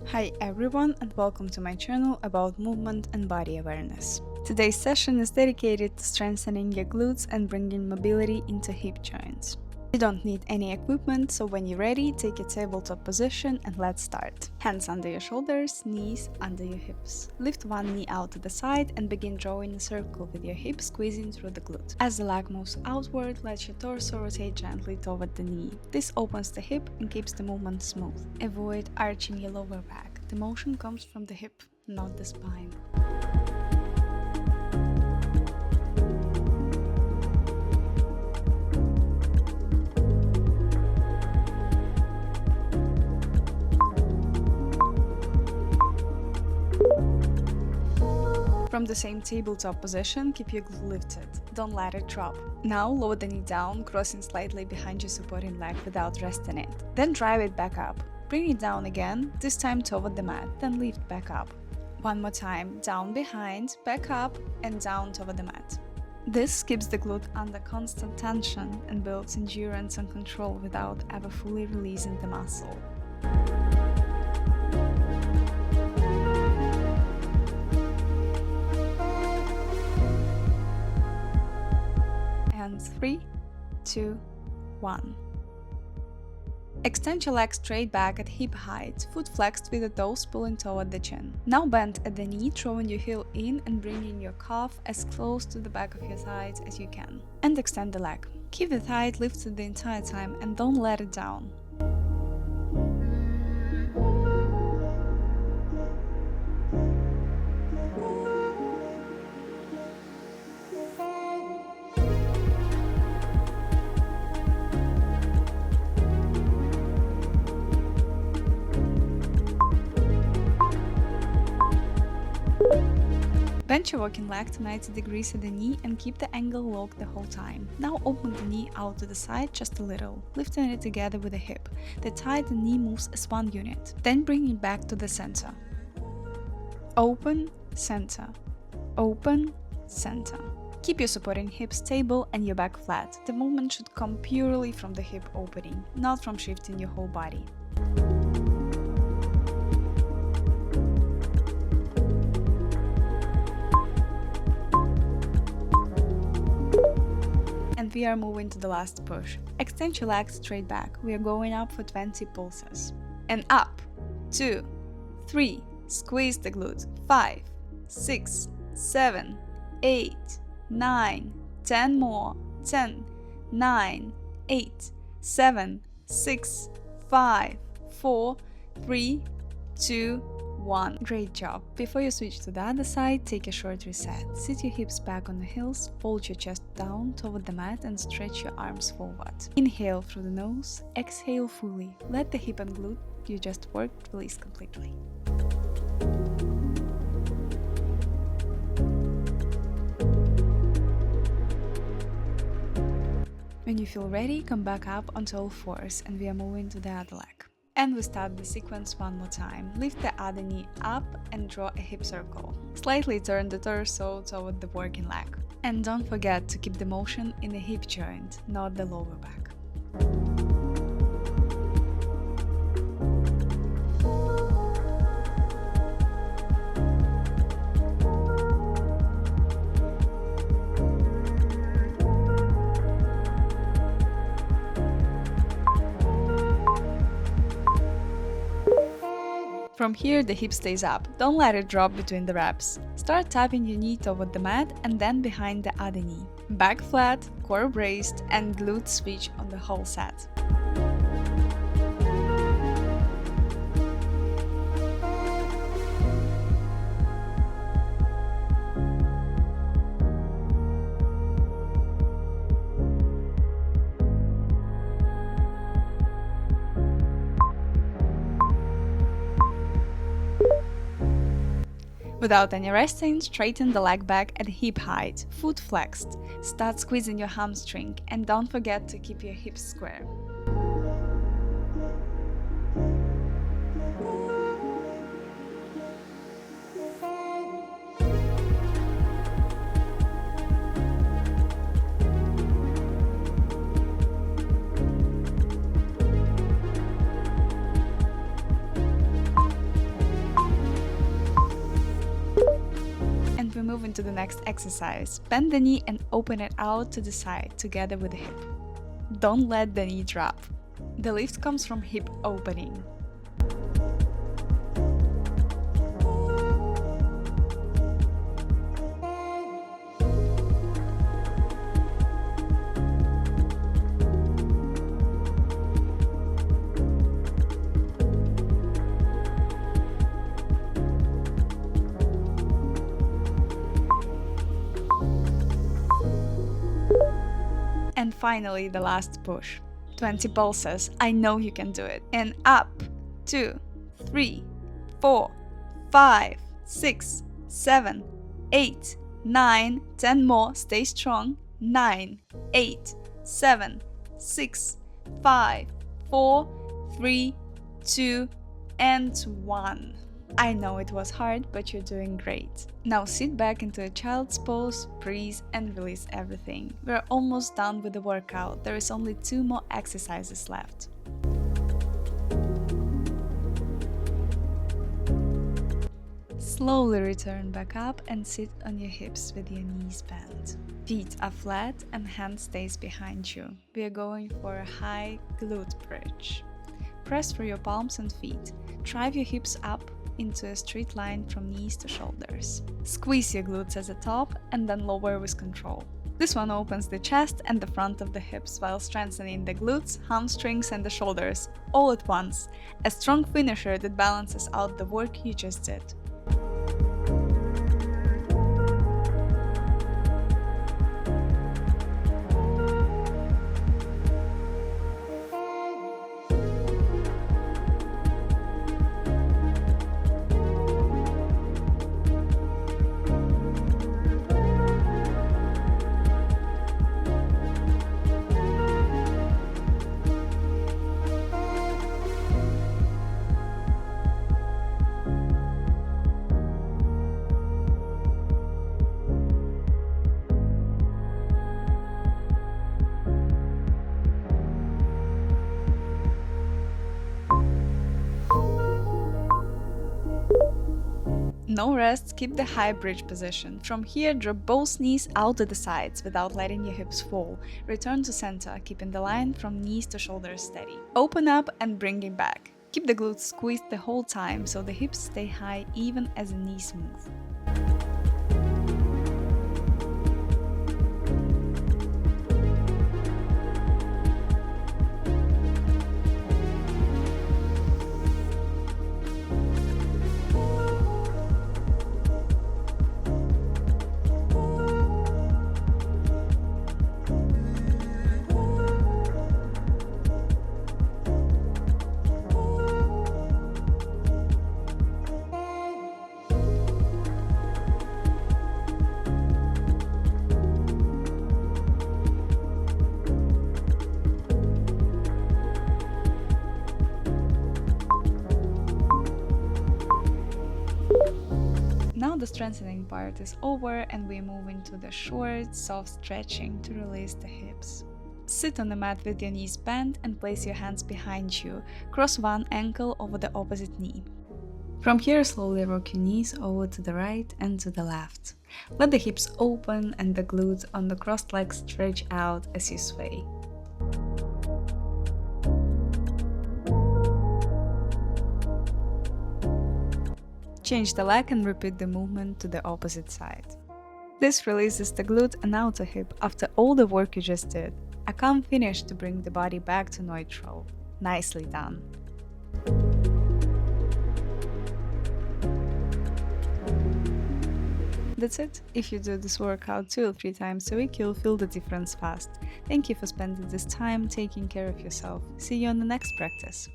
Hi everyone and welcome to my channel about movement and body awareness. Today's session is dedicated to strengthening your glutes and bringing mobility into hip joints. You don't need any equipment, so when you're ready, take a tabletop position and let's start. Hands under your shoulders, knees under your hips. Lift one knee out to the side and begin drawing a circle with your hip squeezing through the glute. As the leg moves outward, let your torso rotate gently toward the knee. This opens the hip and keeps the movement smooth. Avoid arching your lower back. The motion comes from the hip, not the spine. From the same tabletop position, keep your glute lifted. Don't let it drop. Now lower the knee down, crossing slightly behind your supporting leg without resting it. Then drive it back up. Bring it down again, this time toward the mat, then lift back up. One more time, down behind, back up, and down toward the mat. This keeps the glute under constant tension and builds endurance and control without ever fully releasing the muscle. And 3, 2, 1. Extend your legs straight back at hip height, foot flexed with the toes pulling toward the chin. Now bend at the knee, drawing your heel in and bringing your calf as close to the back of your thighs as you can. And extend the leg. Keep the thigh lifted the entire time and don't let it down. Bend your walking leg to 90 degrees at the knee and keep the angle locked the whole time. Now open the knee out to the side just a little, lifting it together with the hip. The thigh and knee moves as one unit. Then bring it back to the center. Open, center. Open, center. Keep your supporting hip stable and your back flat. The movement should come purely from the hip opening, not from shifting your whole body. And we are moving to the last push. Extend your legs straight back. We are going up for 20 pulses. And up. 2, 3. Squeeze the glute. 5, 6, 7, 8, 9, 10 more. 10, 9, 8, 7, 6, 5, 4, 3, 2, 1. Great job! Before you switch to the other side, take a short reset. Sit your hips back on the heels, fold your chest down toward the mat and stretch your arms forward. Inhale through the nose, exhale fully. Let the hip and glute you just worked release completely. When you feel ready, come back up onto all fours and we are moving to the other leg. And we start the sequence one more time. Lift the other knee up and draw a hip circle. Slightly turn the torso toward the working leg. And don't forget to keep the motion in the hip joint, not the lower back. From here, the hip stays up. Don't let it drop between the reps. Start tapping your knee toward the mat and then behind the other knee. Back flat, core braced, and glute switch on the whole set. Without any resting, straighten the leg back at hip height, foot flexed. Start squeezing your hamstring and don't forget to keep your hips square. move into the next exercise. Bend the knee and open it out to the side together with the hip. Don't let the knee drop. The lift comes from hip opening. And finally, the last push. 20 pulses. I know you can do it. And up. 2, 3, 4, 5, 6, 7, 8, 9, 10 more. Stay strong. 9, 8, 7, 6, 5, 4, 3, 2, and 1. I know it was hard, but you're doing great. Now sit back into a child's pose, breathe and release everything. We're almost done with the workout. There is only 2 more exercises left. Slowly return back up and sit on your hips with your knees bent. Feet are flat and hand stays behind you. We are going for a high glute bridge. Press through your palms and feet. Drive your hips up into a straight line from knees to shoulders. Squeeze your glutes at the top and then lower with control. This one opens the chest and the front of the hips while strengthening the glutes, hamstrings and the shoulders all at once. A strong finisher that balances out the work you just did. No rest, keep the high bridge position. From here, drop both knees out to the sides without letting your hips fall. Return to center, keeping the line from knees to shoulders steady. Open up and bring it back. Keep the glutes squeezed the whole time so the hips stay high even as the knees move. Now the strengthening part is over and we move into the short, soft stretching to release the hips. Sit on the mat with your knees bent and place your hands behind you. Cross one ankle over the opposite knee. From here, slowly rock your knees over to the right and to the left. Let the hips open and the glutes on the crossed legs stretch out as you sway. Change the leg and repeat the movement to the opposite side. This releases the glute and outer hip after all the work you just did. A calm finish to bring the body back to neutral. Nicely done. That's it. If you do this workout 2 or 3 times a week, you'll feel the difference fast. Thank you for spending this time taking care of yourself. See you on the next practice.